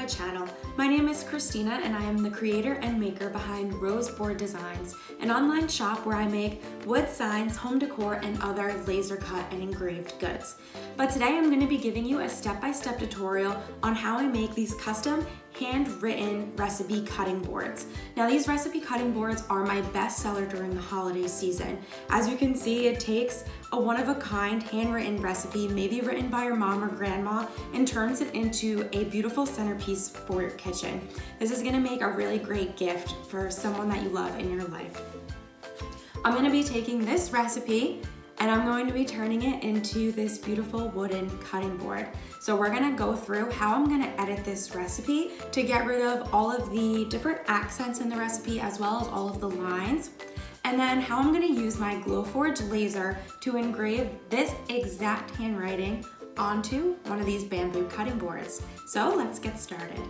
my channel. My name is Christina and I am the creator and maker behind Rose Board Designs, an online shop where I make wood signs, home decor, and other laser cut and engraved goods. But today I'm going to be giving you a step-by-step tutorial on how I make these custom handwritten recipe cutting boards. Now these recipe cutting boards are my best seller during the holiday season. As you can see, it takes a one-of-a-kind handwritten recipe, maybe written by your mom or grandma, and turns it into a beautiful centerpiece for your kitchen. This is gonna make a really great gift for someone that you love in your life. I'm gonna be taking this recipe and I'm going to be turning it into this beautiful wooden cutting board. So we're gonna go through how I'm gonna edit this recipe to get rid of all of the different accents in the recipe as well as all of the lines. And then how I'm gonna use my Glowforge laser to engrave this exact handwriting onto one of these bamboo cutting boards. So let's get started.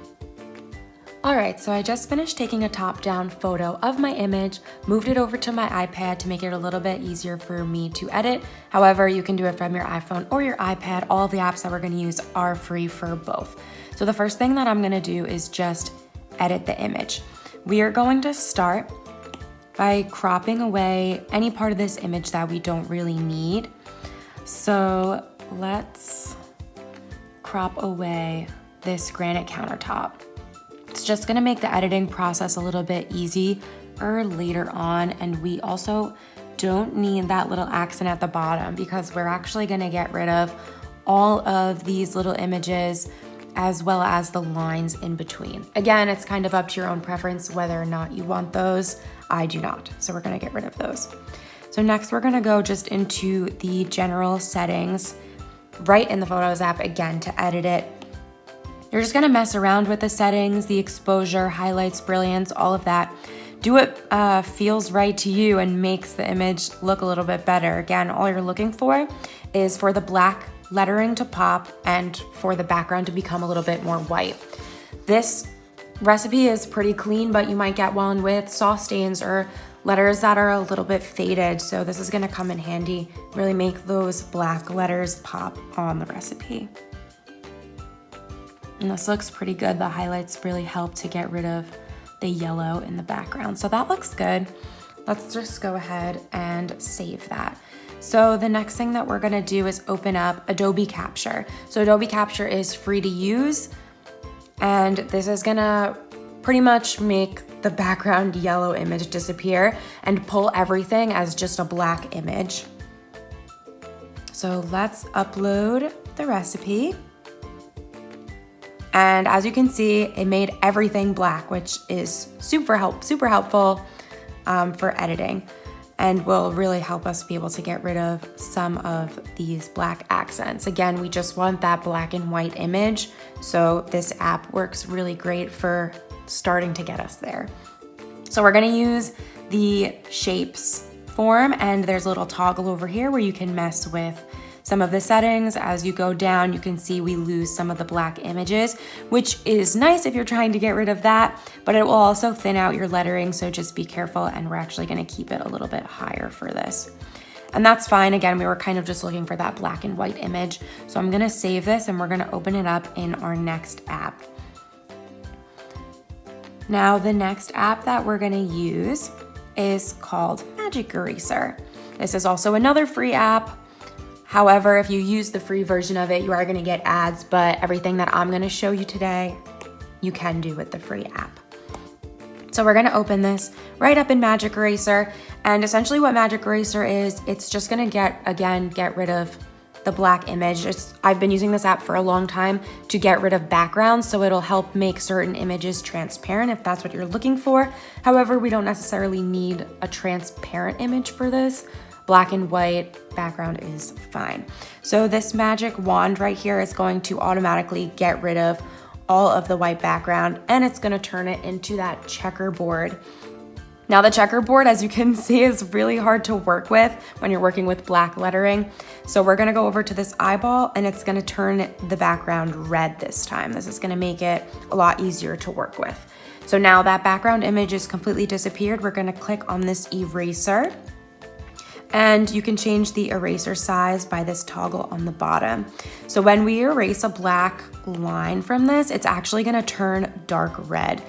Alright, so I just finished taking a top-down photo of my image, moved it over to my iPad to make it a little bit easier for me to edit. However, you can do it from your iPhone or your iPad. All of the apps that we're gonna use are free for both. So the first thing that I'm gonna do is just edit the image. We are going to start by cropping away any part of this image that we don't really need. So let's crop away this granite countertop. It's just gonna make the editing process a little bit easier later on, and we also don't need that little accent at the bottom because we're actually gonna get rid of all of these little images as well as the lines in between. Again, it's kind of up to your own preference whether or not you want those. I do not, so we're gonna get rid of those. So next we're gonna go just into the general settings right in the Photos app again to edit it. You're just gonna mess around with the settings, the exposure, highlights, brilliance, all of that. Do what feels right to you and makes the image look a little bit better. Again, all you're looking for is for the black lettering to pop and for the background to become a little bit more white. This recipe is pretty clean, but you might get one with sauce stains or letters that are a little bit faded. So this is gonna come in handy, really make those black letters pop on the recipe. And this looks pretty good. The highlights really help to get rid of the yellow in the background. So that looks good. Let's just go ahead and save that. So the next thing that we're gonna do is open up Adobe Capture. So Adobe Capture is free to use, and this is gonna pretty much make the background yellow image disappear and pull everything as just a black image. So let's upload the recipe. And as you can see, it made everything black, which is super helpful for editing and will really help us be able to get rid of some of these black accents. Again, we just want that black and white image. So this app works really great for starting to get us there. So we're gonna use the shapes form, and there's a little toggle over here where you can mess with some of the settings. As you go down, you can see we lose some of the black images, which is nice if you're trying to get rid of that, but it will also thin out your lettering, so just be careful, and we're actually gonna keep it a little bit higher for this. And that's fine. Again, we were kind of just looking for that black and white image. So I'm gonna save this and we're gonna open it up in our next app. Now, the next app that we're gonna use is called Magic Eraser. This is also another free app. However, if you use the free version of it, you are gonna get ads, but everything that I'm gonna show you today, you can do with the free app. So we're gonna open this right up in Magic Eraser, and essentially what Magic Eraser is, it's just gonna get rid of the black image. I've been using this app for a long time to get rid of backgrounds, so it'll help make certain images transparent if that's what you're looking for. However, we don't necessarily need a transparent image for this. Black and white background is fine. So this magic wand right here is going to automatically get rid of all of the white background, and it's gonna turn it into that checkerboard. Now the checkerboard, as you can see, is really hard to work with when you're working with black lettering. So we're gonna go over to this eyeball and it's gonna turn the background red this time. This is gonna make it a lot easier to work with. So now that background image is completely disappeared, we're gonna click on this eraser. And you can change the eraser size by this toggle on the bottom. So when we erase a black line from this, it's actually gonna turn dark red.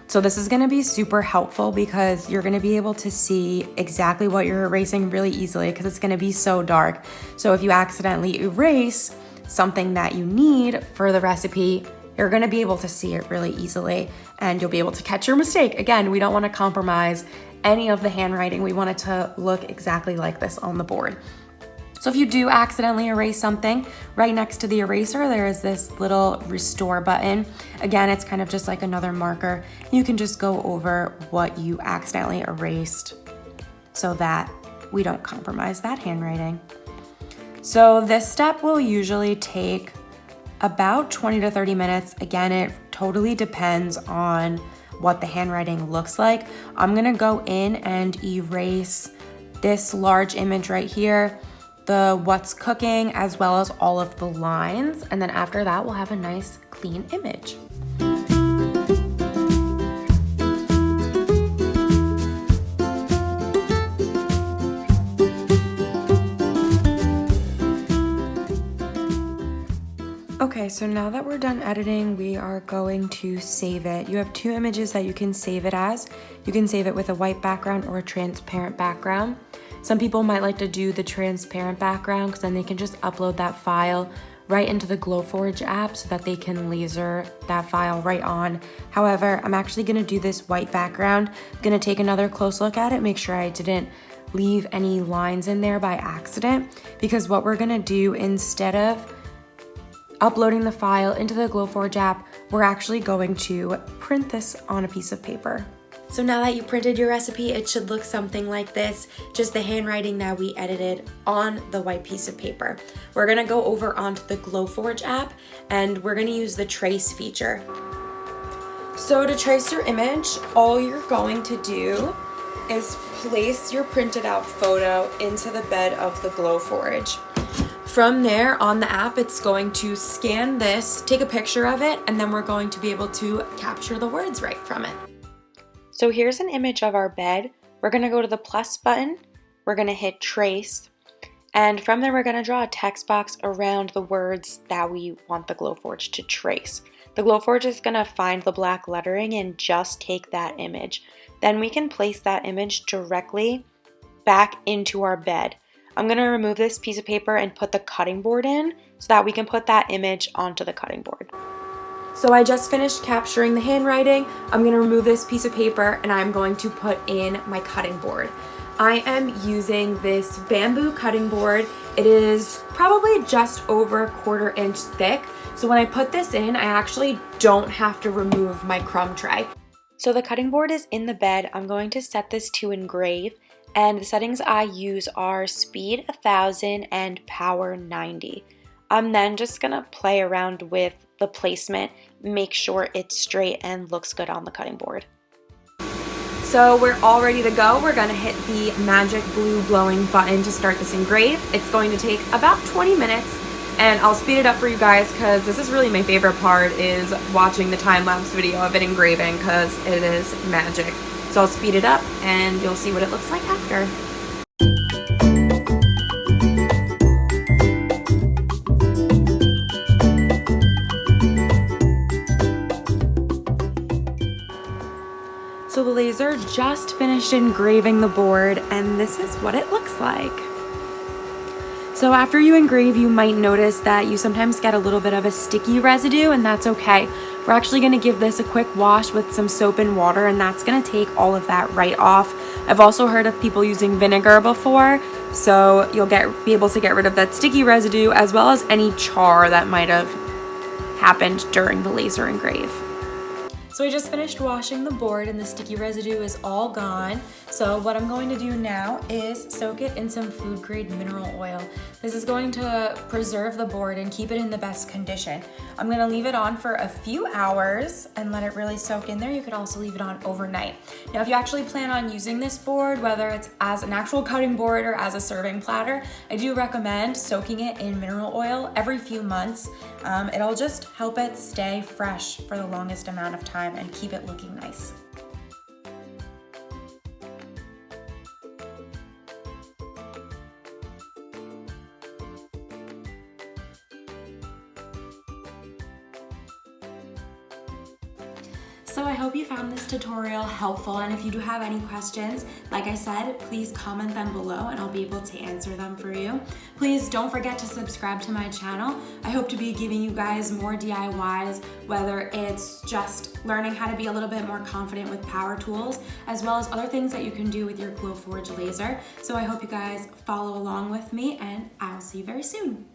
So this is gonna be super helpful because you're gonna be able to see exactly what you're erasing really easily because it's gonna be so dark. So if you accidentally erase something that you need for the recipe, you're gonna be able to see it really easily and you'll be able to catch your mistake. Again, we don't wanna compromise any of the handwriting. We want it to look exactly like this on the board. So if you do accidentally erase something, right next to the eraser, there is this little restore button. Again, it's kind of just like another marker. You can just go over what you accidentally erased so that we don't compromise that handwriting. So this step will usually take about 20 to 30 minutes. Again, it totally depends on what the handwriting looks like. I'm gonna go in and erase this large image right here, the what's cooking, as well as all of the lines. And then after that, we'll have a nice clean image. Okay, so now that we're done editing, we are going to save it. You have two images that you can save it as. You can save it with a white background or a transparent background. Some people might like to do the transparent background because then they can just upload that file right into the Glowforge app so that they can laser that file right on. However, I'm actually gonna do this white background. I'm gonna take another close look at it, make sure I didn't leave any lines in there by accident, because what we're gonna do instead of uploading the file into the Glowforge app, we're actually going to print this on a piece of paper. So now that you printed your recipe, it should look something like this, just the handwriting that we edited on the white piece of paper. We're gonna go over onto the Glowforge app and we're gonna use the trace feature. So to trace your image, all you're going to do is place your printed out photo into the bed of the Glowforge. From there on the app, it's going to scan this, take a picture of it, and then we're going to be able to capture the words right from it. So here's an image of our bed. We're gonna go to the plus button, we're gonna hit trace, and from there we're gonna draw a text box around the words that we want the Glowforge to trace. The Glowforge is gonna find the black lettering and just take that image. Then we can place that image directly back into our bed. I'm gonna remove this piece of paper and put the cutting board in so that we can put that image onto the cutting board. So I just finished capturing the handwriting. I'm gonna remove this piece of paper and I'm going to put in my cutting board. I am using this bamboo cutting board. It is probably just over a 1/4 inch thick. So when I put this in, I actually don't have to remove my crumb tray. So the cutting board is in the bed. I'm going to set this to engrave. And the settings I use are speed 1000 and power 90. I'm then just gonna play around with the placement, make sure it's straight and looks good on the cutting board. So we're all ready to go. We're gonna hit the magic blue glowing button to start this engrave. It's going to take about 20 minutes and I'll speed it up for you guys because this is really my favorite part, is watching the time-lapse video of it engraving because it is magic. So I'll speed it up and you'll see what it looks like after. So the laser just finished engraving the board and this is what it looks like. So after you engrave, you might notice that you sometimes get a little bit of a sticky residue, and that's okay. We're actually gonna give this a quick wash with some soap and water, and that's gonna take all of that right off. I've also heard of people using vinegar before, so you'll be able to get rid of that sticky residue as well as any char that might have happened during the laser engrave. So I just finished washing the board and the sticky residue is all gone. So what I'm going to do now is soak it in some food grade mineral oil. This is going to preserve the board and keep it in the best condition. I'm gonna leave it on for a few hours and let it really soak in there. You could also leave it on overnight. Now, if you actually plan on using this board, whether it's as an actual cutting board or as a serving platter, I do recommend soaking it in mineral oil every few months. It'll just help it stay fresh for the longest amount of time and keep it looking nice. So I hope you found this tutorial helpful, and if you do have any questions, like I said, please comment them below and I'll be able to answer them for you. Please don't forget to subscribe to my channel. I hope to be giving you guys more DIYs, whether it's just learning how to be a little bit more confident with power tools, as well as other things that you can do with your Glowforge laser. So I hope you guys follow along with me, and I'll see you very soon.